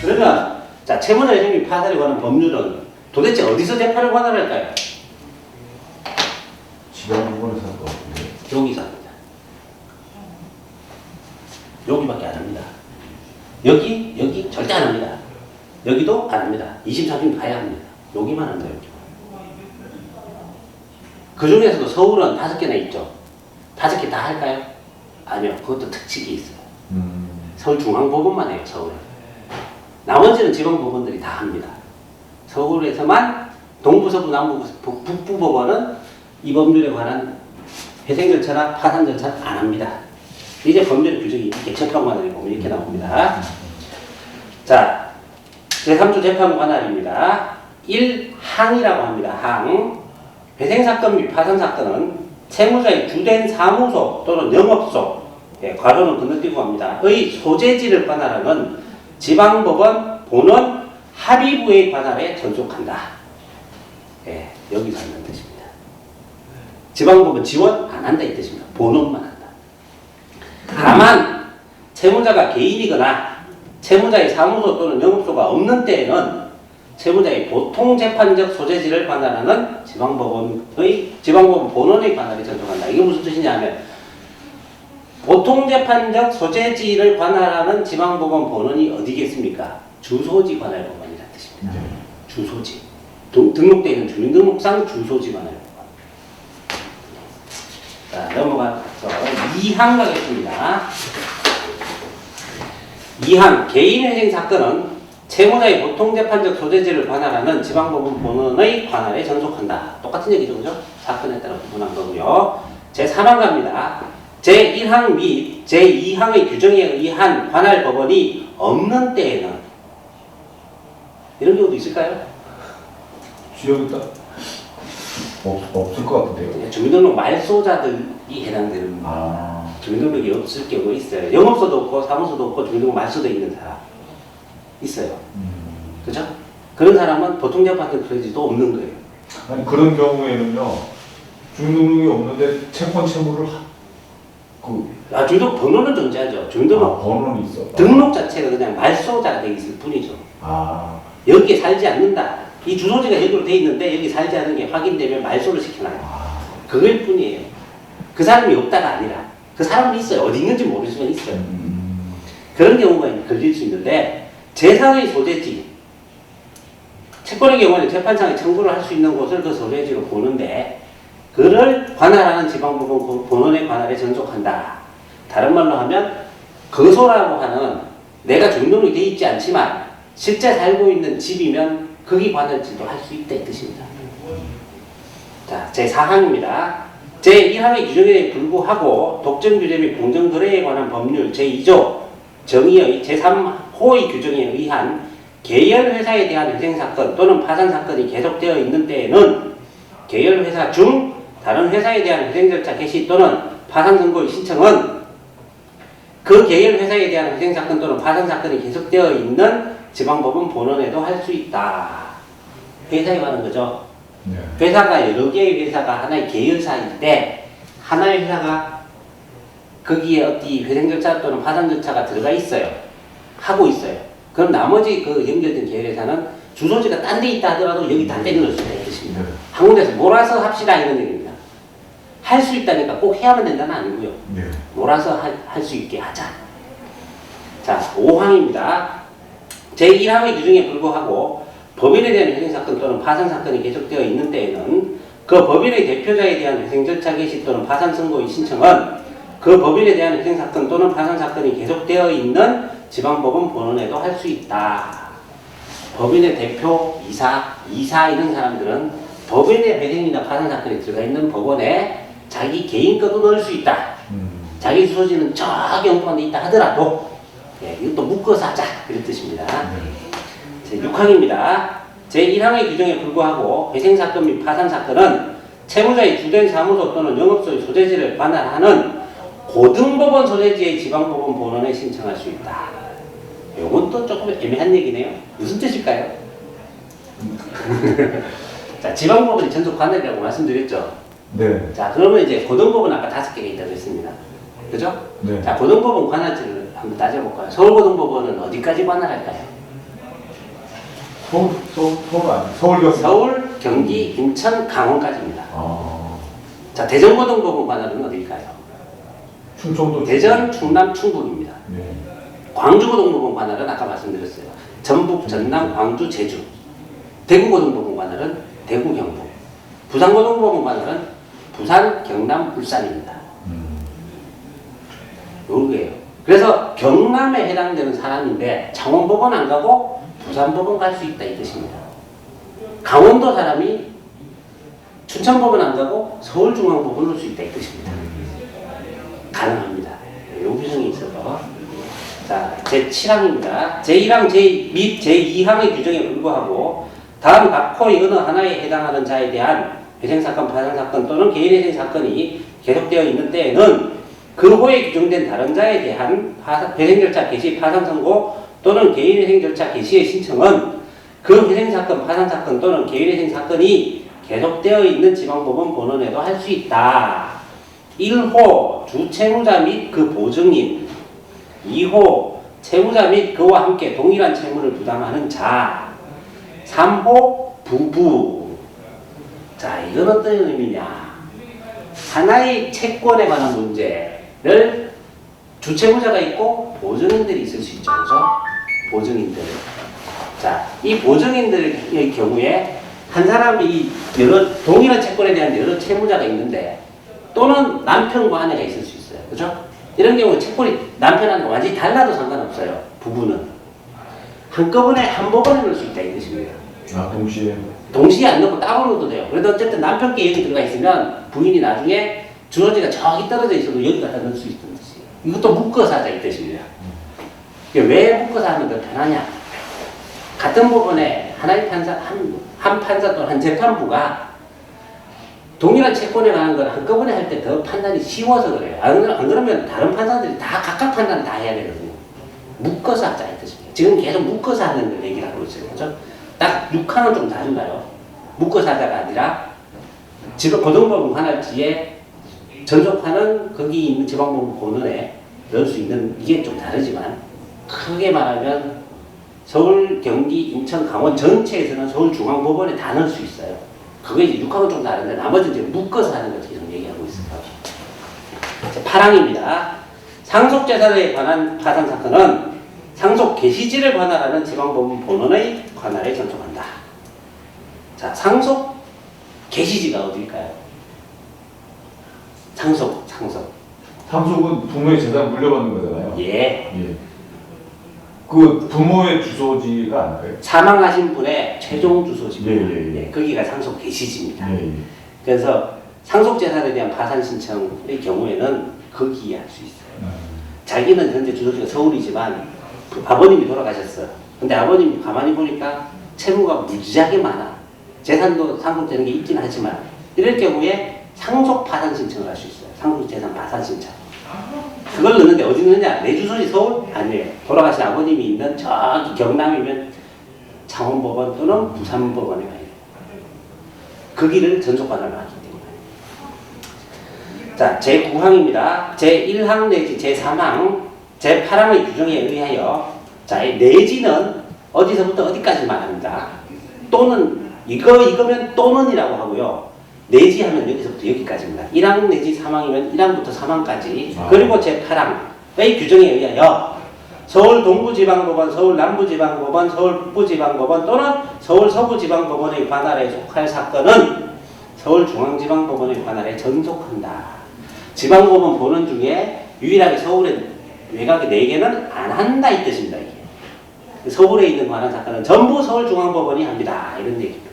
그러면 자 채무자 회생비 파산에 관한 법률은 도대체 어디서 재판을 관할할까요? 지방법원에서 할 것 같은데. 여기서 합니다. 여기밖에 안 합니다. 여기 절대 안 합니다. 여기도 안 합니다. 2심, 3심 가야 합니다. 여기만 합니다. 여기. 그 중에서도 서울은 5개나 있죠. 5개 다 할까요? 아니요. 그것도 특칙이 있어요. 서울중앙법원만 해요. 서울에. 나머지는 지방법원들이 다 합니다. 서울에서만 동부, 서부, 남부, 북부 법원은 이 법률에 관한 회생 절차나 파산 절차는 안 합니다. 이제 법률 규정이 이렇게 재판관을 보면 이렇게 나옵니다. 자, 제3조 재판관할입니다. 1항이라고 합니다. 항. 회생사건 및 파산사건은 채무자의 주된 사무소 또는 영업소, 괄호는 건너뛰고 합니다. 의 소재지를 관할하는 지방법원 본원 합의부의 관할에 전속한다. 여기서 한다는 뜻입니다. 지방법원 지원 안 한다 이 뜻입니다. 본원만 한다. 다만 채무자가 개인이거나 채무자의 사무소 또는 영업소가 없는 때에는 채무자의 보통재판적 소재지를 관할하는 지방법원 본원의 관할에 전속한다. 이게 무슨 뜻이냐면 보통재판적 소재지를 관할하는 지방법원 본원이 어디겠습니까? 주소지 관할 법원이라는 뜻입니다. 주소지. 등록되어 있는 주민등록상 주소지 관할 법원. 자, 넘어가서 2항 가겠습니다. 2항 개인회생 사건은 채무자의 보통재판적 소재지를 관할하는 지방법원 본원의 관할에 전속한다. 똑같은 얘기죠, 그죠? 사건에 따라 구분한 거고요. 제3항 갑니다. 제1항 및 제2항의 규정에 의한 관할 법원이 없는 때에는 이런 경우도 있을까요? 지역이 딱 없을 것 같은데요. 주민등록 말소자들이 해당되는 주민등록이 없을 경우 있어요. 영업소도 없고 사무소도 없고 주민등록 말소돼 있는 사람 있어요. 그죠? 그런 사람은 보통재판적 소재지도 없는 거예요. 아니 그런 경우에는요. 주민등록이 없는데 채권 채무를 주민등록 번호는 존재하죠. 주민등록 번호는 있어. 등록 자체가 그냥 말소자가 되어 있을 뿐이죠. 여기에 살지 않는다. 이 주소지가 여기로 돼 있는데 여기 살지 않는 게 확인되면 말소를 시켜놔요. 그걸 뿐이에요. 그 사람이 없다가 아니라 그 사람은 있어요. 어디 있는지 모를 수가 있어요. 그런 경우가 걸릴 수 있는데 제3의 소재지 채권의 경우에는 재판장이 청구를 할 수 있는 곳을 그 소재지로 보는데 그를 관할하는 지방법원 본원의 관할에 전속한다. 다른 말로 하면 거소라고 하는 내가 주민등록이 돼 있지 않지만 실제 살고 있는 집이면 거기 관할지도 할 수 있다 이 뜻입니다. 자, 제4항입니다. 제1항의 규정에 불구하고 독점규제 및 공정거래에 관한 법률 제2조 정의의 제3호의 규정에 의한 계열회사에 대한 회생사건 또는 파산사건이 계속되어 있는 때에는 계열회사 중 다른 회사에 대한 회생절차 개시 또는 파산선고의 신청은 그 계열회사에 대한 회생사건 또는 파산사건이 계속되어 있는 지방법원 본원에도 할 수 있다. 회사에 관한 거죠. 회사가 여러 개의 회사가 하나의 계열사일 때 하나의 회사가 거기에 어디 회생절차 또는 파산절차가 들어가 있어요. 하고 있어요. 그럼 나머지 그 연결된 계열회사는 주소지가 딴 데 있다 하더라도 여기 다 때려넣을 수 있다 이 뜻입니다. 한 군데서 몰아서 합시다 이런 얘기입니다. 할 수 있다니까 꼭 해야만 된다는 아니고요. 몰아서 할 수 있게 하자. 자, 5항입니다. 제1항의 규정에 불구하고 법인에 대한 회생사건 또는 파산사건이 계속되어 있는 때에는 그 법인의 대표자에 대한 회생절차 개시 또는 파산선고의 신청은 그 법인에 대한 회생사건 또는 파산사건이 계속되어 있는 지방법원 본원에도 할 수 있다. 법인의 대표, 이사 이런 사람들은 법인의 회생이나 파산사건이 들어가 있는 법원에 자기 개인 것도 넣을 수 있다. 자기 주소지는 저기 엉뚱한 데 있다 하더라도 이것도 묶어서 하자 그런 뜻입니다. 제6항입니다. 제1항의 규정에 불구하고 회생사건 및 파산사건은 채무자의 주된 사무소 또는 영업소의 소재지를 관할하는 고등법원 소재지의 지방법원 본원에 신청할 수 있다. 요건 또 조금 애매한 얘기네요. 무슨 뜻일까요? 자, 지방법원이 전속 관할이라고 말씀드렸죠? 네. 자, 그러면 이제 고등법원 아까 5개가 있다고 했습니다. 그죠? 네. 자, 고등법원 관할지를 한번 따져볼까요? 서울고등법원은 어디까지 관할할까요? 서울 아니 서울 경기. 서울, 경기, 인천, 강원까지입니다. 아. 자, 대전고등법원 관할은 어딜까요? 충청도. 대전, 충남, 충북입니다. 네. 광주고등법원 관할은 아까 말씀드렸어요. 전북, 전남, 광주, 제주. 대구고등법원 관할은 대구, 경북. 부산고등법원 관할은 부산, 경남, 울산입니다. 요거예요. 그래서 경남에 해당되는 사람인데 창원법원 안 가고 부산법원 갈 수 있다 이 뜻입니다. 강원도 사람이 춘천법원 안 가고 서울중앙법원 올 수 있다 이 뜻입니다. 가능합니다. 요 규정이 있어서 자, 제7항입니다. 제1항 및 제2항의 규정에 불구하고 다음 각호의 어느 하나에 해당하는 자에 대한 회생사건, 파산사건 또는 개인회생사건이 계속되어 있는 때에는 그 호에 규정된 다른 자에 대한 회생절차 개시, 파산선고 또는 개인회생 절차 개시의 신청은 그 회생사건, 파산사건 또는 개인회생사건이 계속되어 있는 지방법원 본원에도 할 수 있다. 1호 주채무자 및 그 보증인, 2호 채무자 및 그와 함께 동일한 채무를 부담하는 자, 3호 부부. 자, 이건 어떤 의미냐? 하나의 채권에 관한 문제를 주채무자가 있고 보증인들이 있을 수 있죠. 그죠? 보증인들. 자, 이 보증인들의 경우에 한 사람이 동일한 채권에 대한 여러 채무자가 있는데 또는 남편과 아내가 있을 수 있어요. 그죠? 이런 경우 채권이 남편하고 완전히 달라도 상관없어요. 부부는. 한꺼번에 한 법원에 넣을 수 있다 이 뜻입니다. 아, 동시에? 동시에 안 넣고 따로 넣어도 돼요. 그래도 어쨌든 남편께 여기 들어가 있으면 부인이 나중에 주소지가 저기 떨어져 있어도 여기 갖다 넣을 수 있는 뜻이에요. 이것도 묶어서 하자 이 뜻입니다. 왜 묶어서 하면 더 편하냐? 같은 법원에 하나의 판사, 한 판사 또는 한 재판부가 동일한 채권에 관한 걸 한꺼번에 할 때 더 판단이 쉬워서 그래요. 안 그러면 다른 판사들이 다 각각 판단 다 해야 되거든요. 묶어서 하자 이 뜻입니다. 지금 계속 묶어서 하는 걸 얘기를 하고 있어요. 그죠? 딱 6항은 좀 다른가요? 묶어서 하자가 아니라 지금 고등법원 관할지에 전속하는 거기 있는 지방법원 본원에 넣을 수 있는 이게 좀 다르지만 크게 말하면 서울, 경기, 인천, 강원 전체에서는 서울중앙법원에 다 넣을 수 있어요. 그게 이제 6항은 좀 다른데 나머지는 이제 묶어서 하는 걸 계속 얘기하고 있습니다. 8항입니다. 상속재산에 관한 파산사건은 상속 개시지를 관할하는 지방법원 본원의 관할에 전속한다. 자, 상속 개시지가 어딜까요? 상속. 상속은 부모의 재산 물려받는 거잖아요. 예. 그 부모의 주소지가 아닐까요? 사망하신 분의 최종 주소지입니다. 예. 거기가 상속 개시지입니다. 예. 그래서 상속재산에 대한 파산 신청의 경우에는 거기에 할 수 있어요. 자기는 현재 주소지가 서울이지만 아버님이 돌아가셨어요. 근데 아버님 가만히 보니까 채무가 무지하게 많아. 재산도 상속되는 게 있긴 하지만 이럴 경우에 상속 파산 신청을 할 수 있어요. 상속재산 파산 신청. 그걸 넣는데 어디 넣느냐? 내 주소지 서울? 아니에요. 돌아가신 아버님이 있는 저기 경남이면 창원법원 또는 부산법원에 가야 돼요. 거기를 전속관할을 하기 때문에. 자, 제9항입니다. 제1항 내지 제3항, 제8항의 규정에 의하여 자, 이 내지는 어디서부터 어디까지 말합니다. 또는 이거면 또는이라고 하고요. 내지 하면 여기서부터 여기까지입니다. 1항 내지 3항이면 1항부터 3항까지. 그리고 제8항의 규정에 의하여 서울 동부지방법원, 서울 남부지방법원, 서울 북부지방법원 또는 서울 서부지방법원의 관할에 속할 사건은 서울중앙지방법원의 관할에 전속한다. 지방법원 본원 중에 유일하게 서울에 외곽의 4개는 안 한다 이 뜻입니다. 이게. 서울에 있는 관할 사건은 전부 서울중앙법원이 합니다. 이런 얘기입니다.